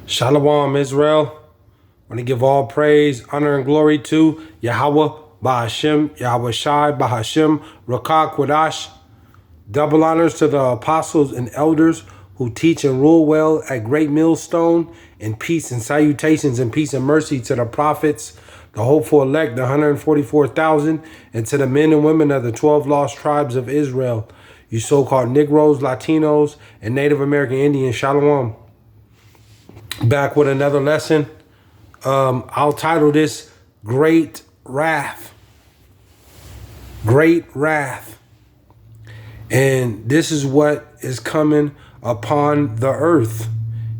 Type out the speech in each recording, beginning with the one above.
Shalom, Israel. I want to give all praise, honor, and glory to Yahawah, BASHAM, YAHAWAHSHI, BASHAM, Rakah, Quadash. Double honors to the apostles and elders who teach and rule well at Great Millstone, and peace and salutations and peace and mercy to the prophets, the hopeful elect, the 144,000, and to the men and women of the 12 lost tribes of Israel, you so-called Negroes, Latinos, and Native American Indians. Shalom. Back with another lesson. I'll title this Great Wrath. Great Wrath. And this is what is coming upon the earth.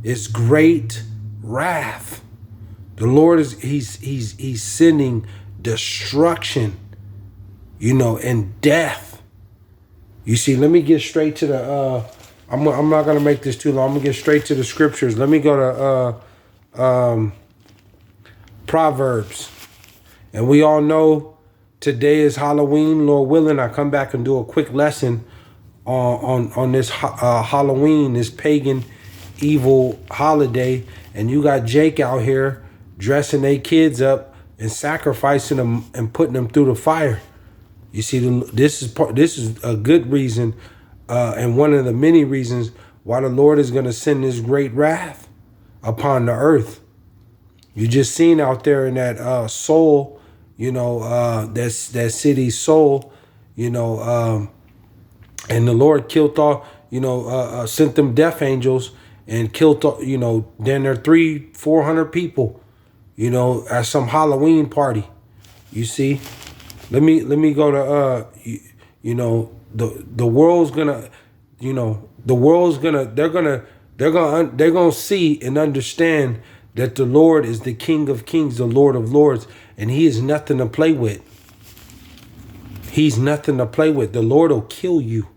It's great wrath. The Lord is he's sending destruction, and death. You see, let me get straight to the I'm not gonna make this too long. I'm gonna get straight to the scriptures. Let me go to Proverbs. And we all know today is Halloween. Lord willing, I come back and do a quick lesson on this Halloween, this pagan evil holiday. And you got Jake out here dressing their kids up and sacrificing them and putting them through the fire. You see, this is a good reason, and one of the many reasons why the Lord is going to send this great wrath upon the earth. You just seen out there in that Seoul, that city Seoul, and the Lord killed all, sent them death angels and killed, then there 300-400 people, at some Halloween party. You see, let me go to the world's gonna, they're gonna see and understand that the Lord is the King of Kings, the Lord of Lords, and he is nothing to play with. He's nothing to play with. The Lord will kill you.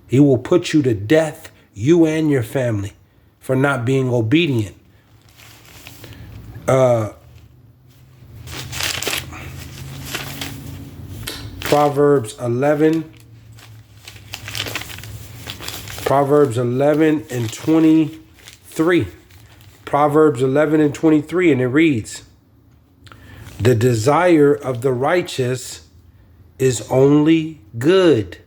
He will put you to death, you and your family, for not being obedient. Proverbs 11 and 23. Proverbs 11 and 23, and it reads, "The desire of the righteous is only good."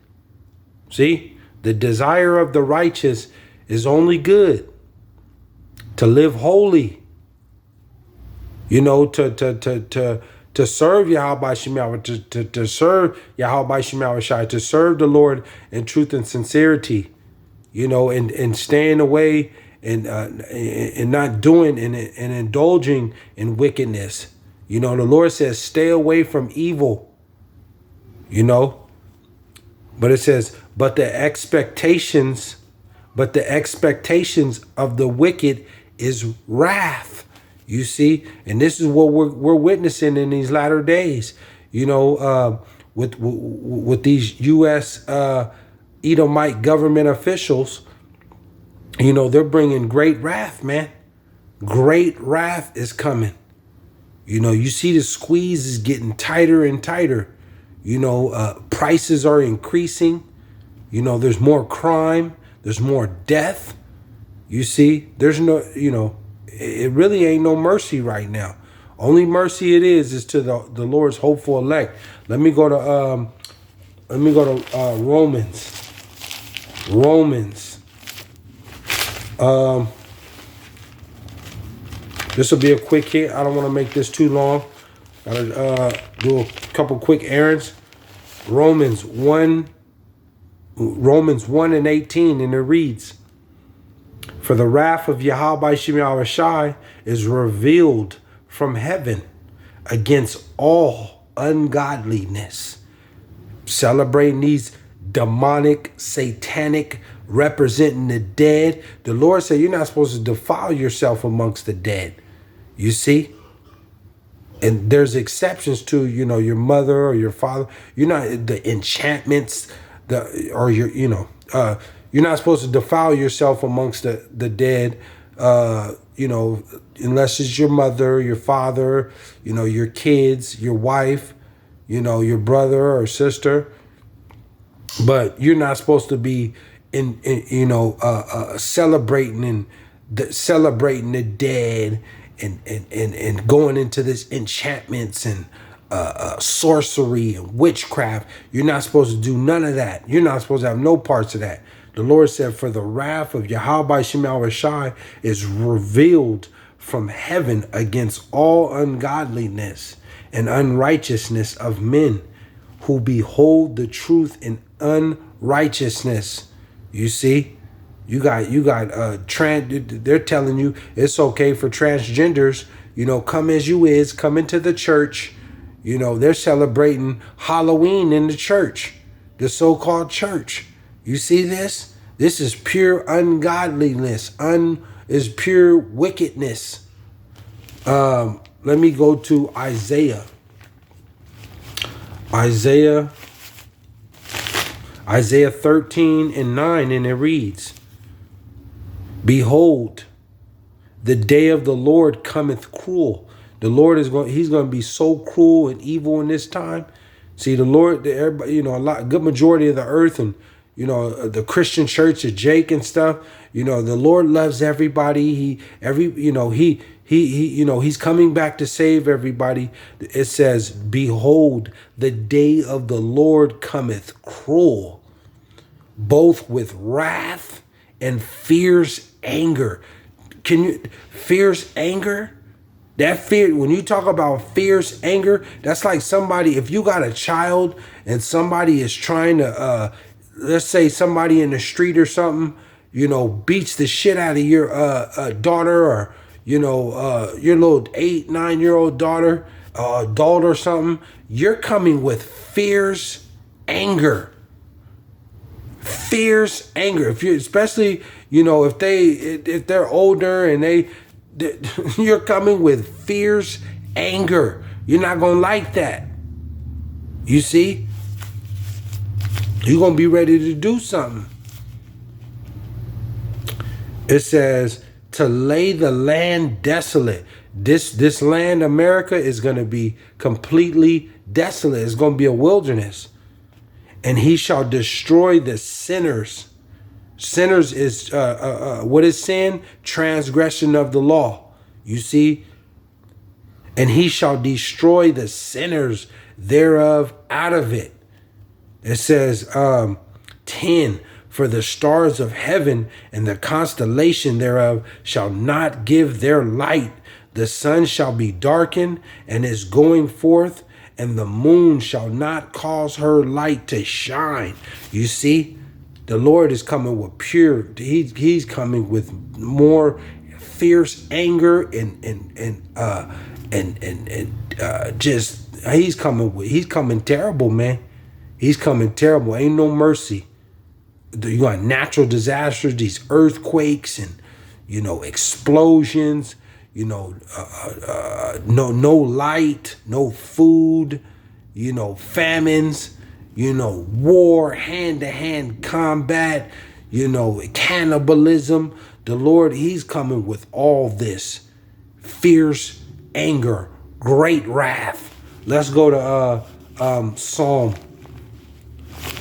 See, the desire of the righteous is only good. To live holy, to serve Yahawahshi, to serve YAHAWAHSHI, to serve the Lord in truth and sincerity, and staying away and not doing and indulging in wickedness. The Lord says, stay away from evil, but it says, but the expectations of the wicked is wrath. You see, and this is what we're witnessing in these latter days, with these U.S. Edomite government officials. They're bringing great wrath, man. Great wrath is coming. You see the squeeze is getting tighter and tighter. Prices are increasing. There's more crime. There's more death. You see, there's no, it really ain't no mercy right now. Only mercy it is to the Lord's hopeful elect. Let me go to Romans. This will be a quick hit. I don't want to make this too long. Gotta do a couple quick errands. Romans 1 and 18, and it reads, "For the wrath of YAHAWAHSHI is revealed from heaven against all ungodliness." Celebrating these demonic, satanic, representing the dead. The Lord said you're not supposed to defile yourself amongst the dead. You see? And there's exceptions to, your mother or your father. You're not the enchantments, you're not supposed to defile yourself amongst the dead, unless it's your mother, your father, your kids, your wife, your brother or sister. But you're not supposed to be celebrating celebrating the dead and going into this enchantments and sorcery and witchcraft. You're not supposed to do none of that. You're not supposed to have no parts of that. The Lord said, for the wrath of YAHAWAHSHI is revealed from heaven against all ungodliness and unrighteousness of men who behold the truth in unrighteousness. You see, you got they're telling you it's okay for transgenders, come as you is, come into the church. They're celebrating Halloween in the church, the so-called church. You see this? This is pure ungodliness, is pure wickedness. Let me go to Isaiah 13:9, and it reads, behold, the day of the Lord cometh cruel. The Lord he's going to be so cruel and evil in this time. See, the Lord, everybody, good majority of the earth and, the Christian church of Jake and stuff, the Lord loves everybody. He's coming back to save everybody. It says, behold, the day of the Lord cometh cruel, both with wrath and fierce anger. Fierce anger? That fear, when you talk about fierce anger, that's like somebody, if you got a child and somebody is trying to, let's say somebody in the street or something, beats the shit out of your daughter, or, your little 8-9-year-old daughter, adult or something, you're coming with fierce anger. Fierce anger. Especially, if they're older and you're coming with fierce anger. You're not going to like that. You see? You're going to be ready to do something. It says, to lay the land desolate. This land, America, is going to be completely desolate. It's going to be a wilderness. And he shall destroy the sinners. Sinners is, what is sin? Transgression of the law. You see? And he shall destroy the sinners thereof out of it. It says, 10, for the stars of heaven and the constellation thereof shall not give their light. The sun shall be darkened and is going forth, and the moon shall not cause her light to shine. You see? The Lord is coming with pure, he's coming with more fierce anger and he's coming terrible, man. He's coming terrible. Ain't no mercy. You got natural disasters, these earthquakes and, explosions, no light, no food, famines. War, hand-to-hand combat, cannibalism. The Lord, he's coming with all this fierce anger, great wrath. Let's go to Psalm.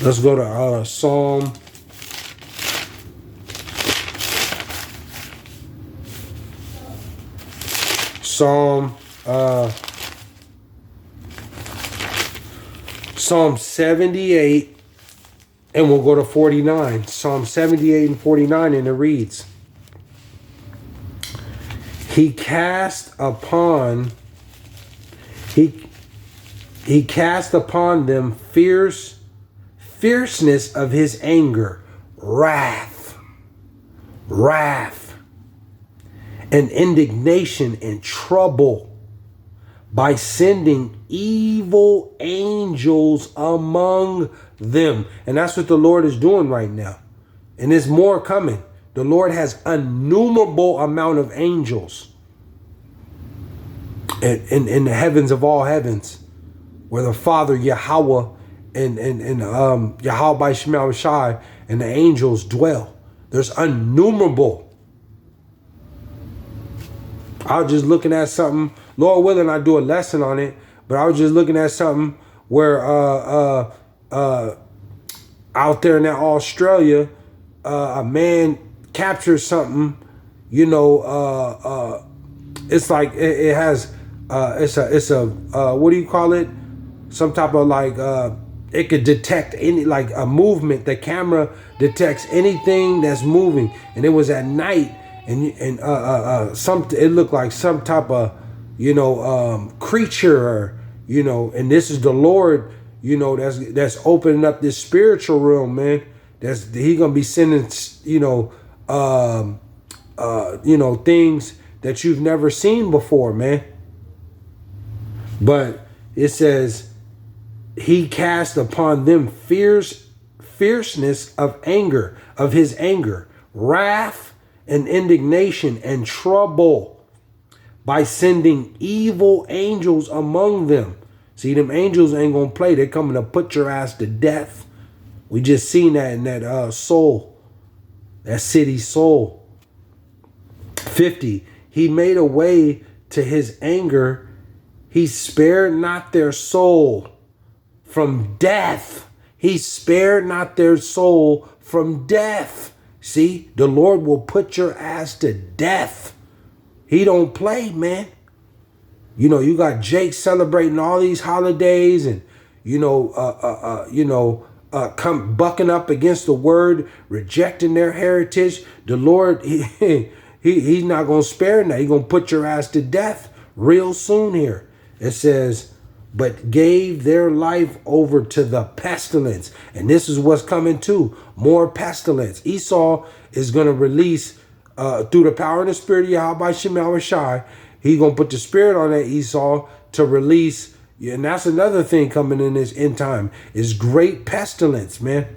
Let's go to Psalm. Psalm 78, and we'll go to 49. Psalm 78 and 49, and it reads, He cast upon them fierceness of his anger, wrath, and indignation and trouble, by sending evil angels among them. And that's what the Lord is doing right now. And there's more coming. The Lord has innumerable amount of angels in the heavens of all heavens, where the Father Yahweh and YAHAWAHSHI and the angels dwell. There's innumerable. I was just looking at something, Lord willing, I do a lesson on it, but I was just looking at something where out there in that Australia, a man captured something, you know, it's like it has it's a what do you call it? Some type of like it could detect any like a movement. The camera detects anything that's moving, and it was at night, and some it looked like some type of creature, or and this is the Lord, that's opening up this spiritual realm, man. He gonna be sending things that you've never seen before, man. But it says he cast upon them fierceness of anger, of his anger, wrath and indignation and trouble, by sending evil angels among them. See, them angels ain't gonna play. They're coming to put your ass to death. We just seen that in that soul, that city soul. 50. He made a way to his anger. He spared not their soul from death. He spared not their soul from death. See, the Lord will put your ass to death. He don't play, man. You got Jake celebrating all these holidays and, come bucking up against the word, rejecting their heritage. The Lord, he's not going to spare that. He's going to put your ass to death real soon here. It says, but gave their life over to the pestilence. And this is what's coming too. More pestilence. Esau is going to release through the power and the spirit of YAHAWAHSHI. He's going to put the spirit on that Esau to release. And that's another thing coming in this end time is great pestilence, man.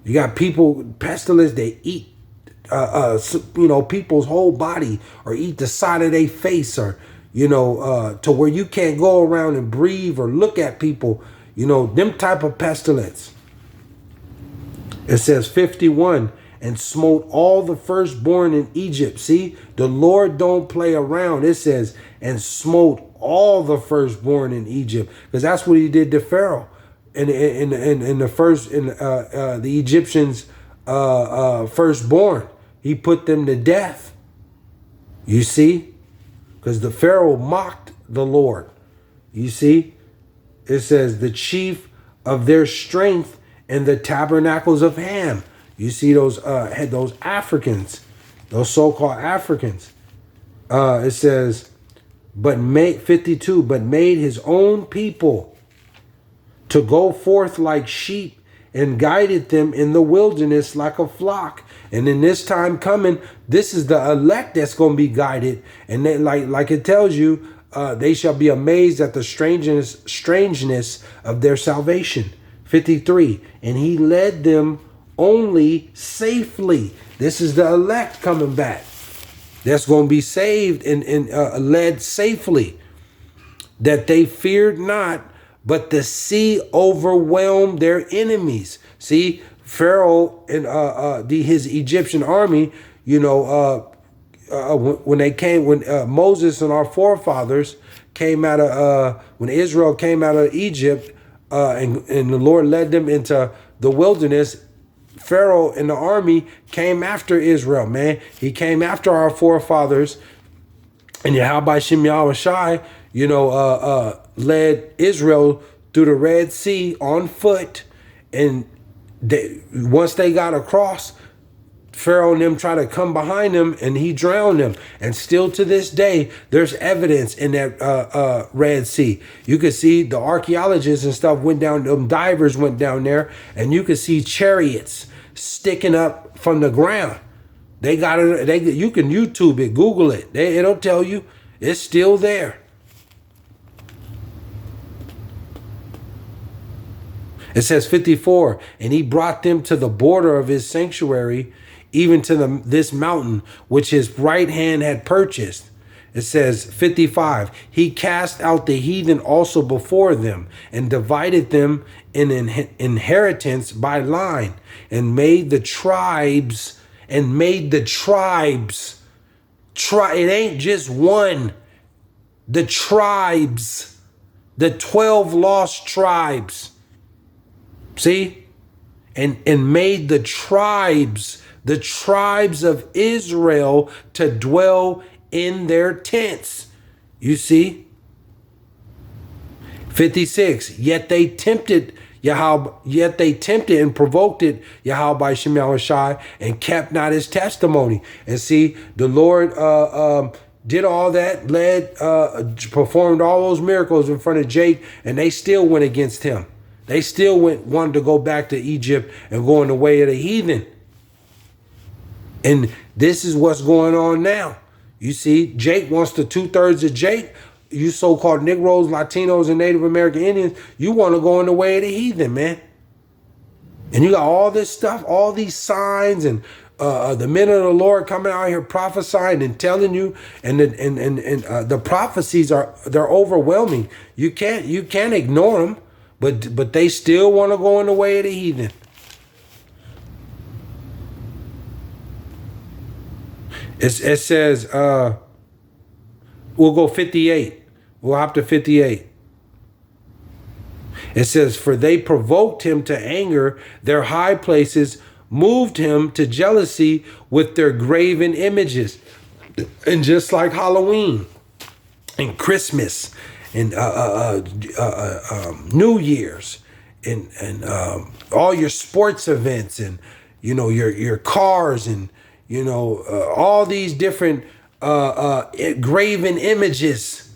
You got pestilence, they eat, people's whole body, or eat the side of their face, or, to where you can't go around and breathe or look at people, them type of pestilence. It says 51, and smote all the firstborn in Egypt. See, the Lord don't play around. It says, and smote all the firstborn in Egypt, because that's what he did to Pharaoh in the Egyptians firstborn. He put them to death. You see, because the Pharaoh mocked the Lord. You see, it says the chief of their strength in the tabernacles of Ham. You see those Africans, those so-called Africans. It says, but made 52, but made his own people to go forth like sheep, and guided them in the wilderness like a flock. And in this time coming, this is the elect that's going to be guided. And then, like it tells you, they shall be amazed at the strangeness of their salvation. 53, and he led them only safely. This is the elect coming back. That's going to be saved and led safely. That they feared not, but the sea overwhelmed their enemies. See, Pharaoh and his Egyptian army, when Moses and our forefathers came out of, when Israel came out of Egypt, and the Lord led them into the wilderness, Pharaoh and the army came after Israel, man. He came after our forefathers, and YAHAWAHSHI, led Israel through the Red Sea on foot. And once they got across, Pharaoh and them tried to come behind them, and he drowned them. And still to this day, there's evidence in that Red Sea. You could see the archaeologists and stuff went down, them divers went down there, and you could see chariots sticking up from the ground. They got it. You can YouTube it, Google it. It'll tell you it's still there. It says 54, and he brought them to the border of his sanctuary, even to this mountain, which his right hand had purchased. It says 55, he cast out the heathen also before them, and divided them in inheritance by line, and made the tribes, it ain't just one, the tribes, the 12 lost tribes. See? And made the tribes the tribes of Israel to dwell in their tents. You see? 56. Yet they tempted and provoked it, YAHAWAHSHI, and kept not his testimony. And see, the Lord did all that, performed all those miracles in front of Jake, and they still went against him. They still wanted to go back to Egypt and go in the way of the heathen. And this is what's going on now. You see, Jake wants the 2/3 of Jake. You so-called Negroes, Latinos, and Native American Indians, you want to go in the way of the heathen, man. And you got all this stuff, all these signs, and the men of the Lord coming out here prophesying and telling you, and the prophecies they're overwhelming. You can't ignore them, but they still want to go in the way of the heathen. It says we'll go 58. We'll hop to 58. It says, for they provoked him to anger, their high places moved him to jealousy with their graven images. And just like Halloween and Christmas and New Year's and all your sports events and, you know, your cars and, you know, all these different graven images.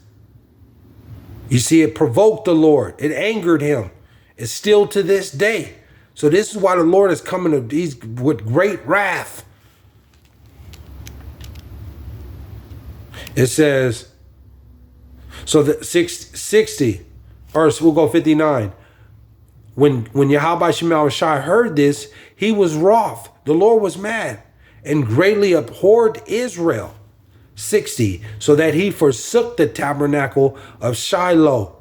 You see, it provoked the Lord. It angered him. It's still to this day. So this is why the Lord is coming with great wrath. It says, so the 60, or we'll go 59. When YAHAWAHSHI heard this, he was wroth. The Lord was mad and greatly abhorred Israel. 60, so that he forsook the tabernacle of Shiloh,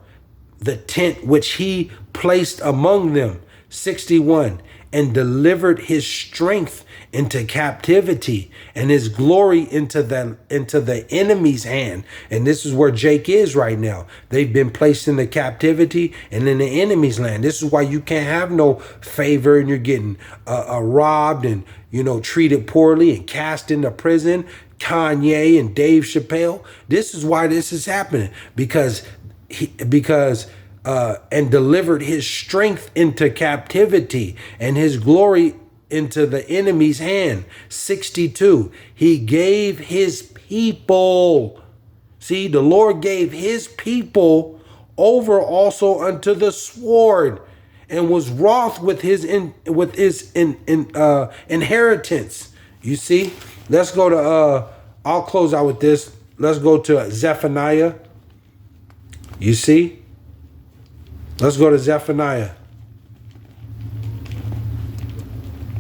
the tent which he placed among them. 61, and delivered his strength into captivity and his glory into the enemy's hand. And this is where Jake is right now. They've been placed in the captivity and in the enemy's land. This is why you can't have no favor, and you're getting robbed and, you know, treated poorly and cast into prison. Kanye and Dave Chappelle. This is why this is happening, because and delivered his strength into captivity and his glory into the enemy's hand. 62, he gave his people. See, the Lord gave his people over also unto the sword, and was wroth with his inheritance. You see, let's go to I'll close out with this. Let's go to Zephaniah. You see, let's go to Zephaniah.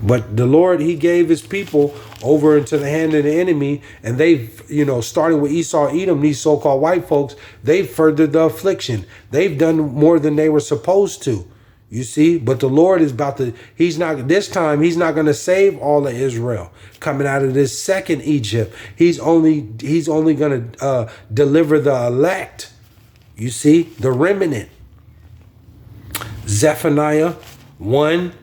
But the Lord, he gave his people over into the hand of the enemy, and they've, you know, starting with Esau, Edom, these so-called white folks, they've furthered the affliction. They've done more than they were supposed to. You see, but the Lord is about to, this time he's not going to save all of Israel coming out of this second Egypt. He's only going to deliver the elect. You see, the remnant. Zephaniah 1.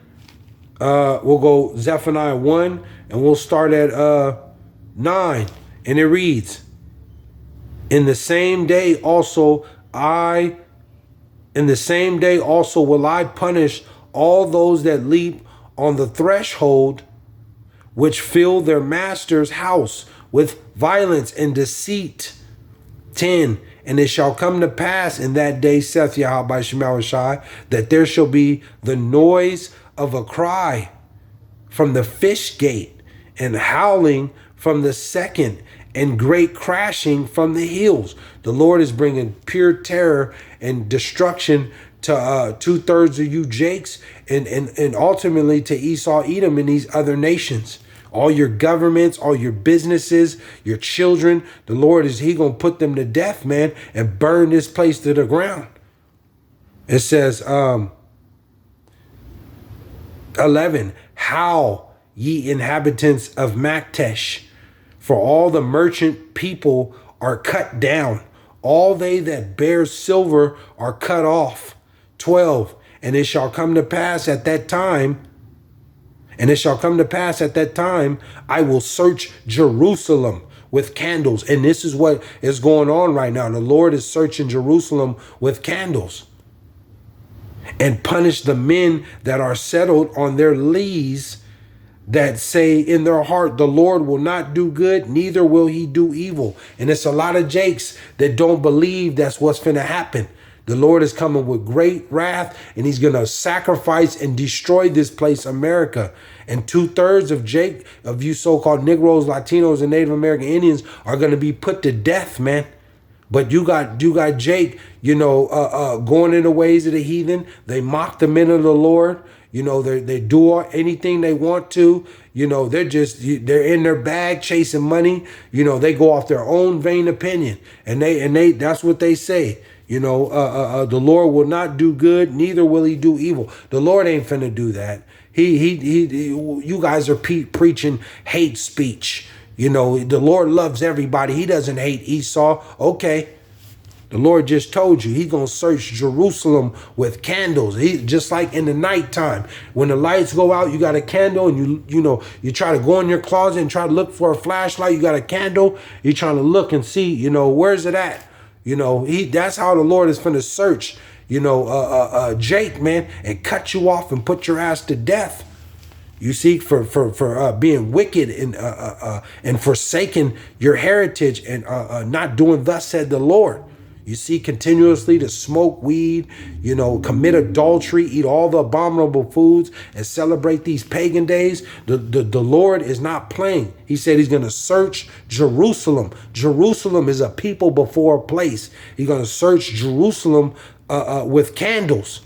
We'll go Zephaniah 1, and we'll start at 9. And it reads, In the same day also will I punish all those that leap on the threshold, which fill their master's house with violence and deceit. 10, and it shall come to pass in that day, saith YAHAWAHSHI, that there shall be the noise of a cry from the fish gate, and howling from the second, and great crashing from the hills. The Lord is bringing pure terror and destruction to 2/3 of you Jakes, and ultimately to Esau, Edom, and these other nations. All your governments, all your businesses, your children, the Lord he gonna put them to death, man, and burn this place to the ground. It says 11, Howl, ye inhabitants of Maktesh, for all the merchant people are cut down. All they that bear silver are cut off. 12, and it shall come to pass at that time, And it shall come to pass at that time, I will search Jerusalem with candles. And this is what is going on right now. The Lord is searching Jerusalem with candles, and punish the men that are settled on their lees, that say in their heart, the Lord will not do good, neither will he do evil. And it's a lot of Jakes that don't believe that's what's finna happen. The Lord is coming with great wrath, and he's going to sacrifice and destroy this place, America. And 2/3 of Jake, of you so-called Negroes, Latinos, and Native American Indians are going to be put to death, man. But you got Jake, going in the ways of the heathen. They mock the men of the Lord. They do anything they want to. They're in their bag chasing money. They go off their own vain opinion, and they that's what they say. The Lord will not do good, neither will he do evil. The Lord ain't finna do that. You guys are preaching hate speech. The Lord loves everybody. He doesn't hate Esau. Okay. The Lord just told you he's going to search Jerusalem with candles. Just like in the nighttime, when the lights go out, you got a candle, and you try to go in your closet and try to look for a flashlight. You got a candle. You're trying to look and see, where's it at? That's how the Lord is going to search, Jake, man, and cut you off and put your ass to death. You see, for being wicked and forsaking your heritage and not doing thus said the Lord. You see, continuously to smoke weed, commit adultery, eat all the abominable foods, and celebrate these pagan days. The Lord is not playing. He said he's going to search Jerusalem. Jerusalem is a people before a place. He's going to search Jerusalem with candles.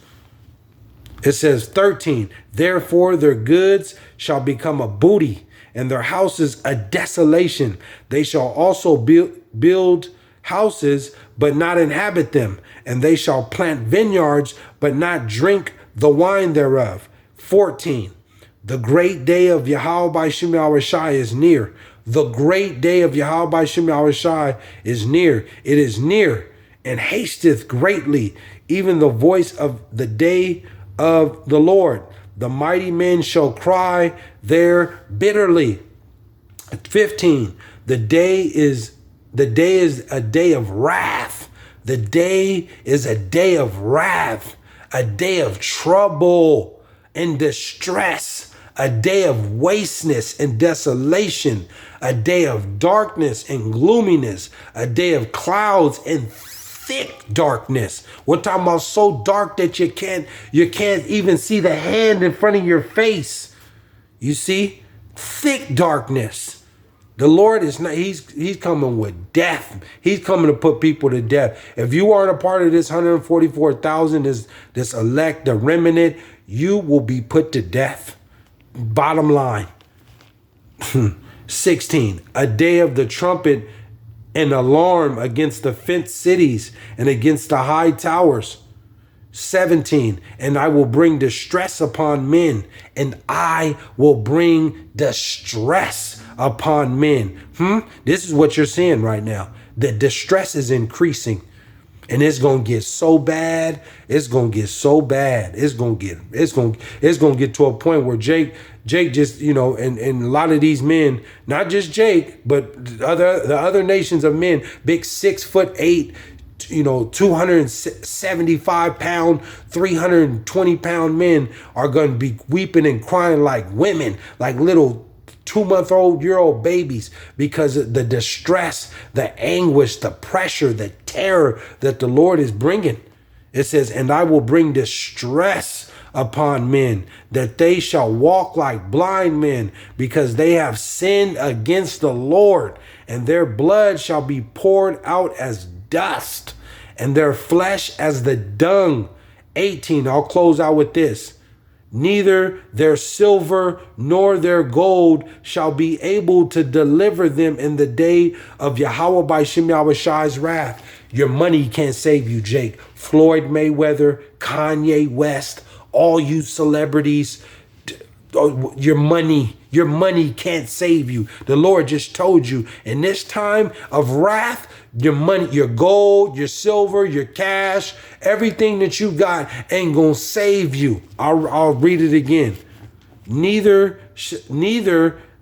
It says 13, therefore their goods shall become a booty, and their houses a desolation. They shall also build houses, but not inhabit them. And they shall plant vineyards, but not drink the wine thereof. 14, the great day of YAHAWAHSHI is near. The great day of YAHAWAHSHI is near. It is near and hasteth greatly, even the voice of the day of the Lord. The mighty men shall cry there bitterly. 15, the day is a day of wrath. The day is a day of wrath, a day of trouble and distress, a day of wasteness and desolation, a day of darkness and gloominess, a day of clouds and thick darkness. We're talking about so dark that you can't even see the hand in front of your face. You see, thick darkness. The Lord is not, he's coming with death. He's coming to put people to death. If you aren't a part of this 144,000, this elect, the remnant, you will be put to death. Bottom line. 16, a day of the trumpet and alarm against the fenced cities and against the high towers. 17, and I will bring distress upon men, and I will bring distress upon men. This is what you're seeing right now. The distress is increasing, and it's gonna get so bad. It's gonna get so bad. It's gonna get to a point where Jake just, and a lot of these men, not just Jake, but the other nations of men, big 6'8", 275 pound, 320 pound men are going to be weeping and crying like women, like little 2-month-old babies, because of the distress, the anguish, the pressure, the terror that the Lord is bringing. It says, and I will bring distress upon men, that they shall walk like blind men, because they have sinned against the Lord, and their blood shall be poured out as dust, and their flesh as the dung. 18, I'll close out with this. Neither their silver nor their gold shall be able to deliver them in the day of YAHAWAHSHI's wrath. Your money can't save you, Jake. Floyd Mayweather, Kanye West, all you celebrities, your money can't save you. The Lord just told you, in this time of wrath, your money, your gold, your silver, your cash, everything that you got ain't gonna save you. I'll read it again. neither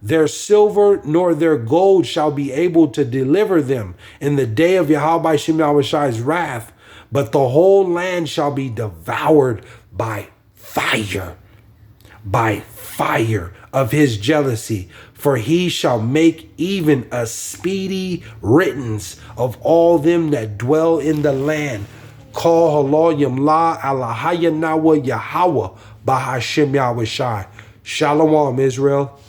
their silver nor their gold shall be able to deliver them in the day of YAHAWAHSHI's wrath, but the whole land shall be devoured by fire of his jealousy, for he shall make even a speedy riddance of all them that dwell in the land. Call Haloyim La Alahayanawa Yahawah Bahashim Yahawashi. Shalom, Israel.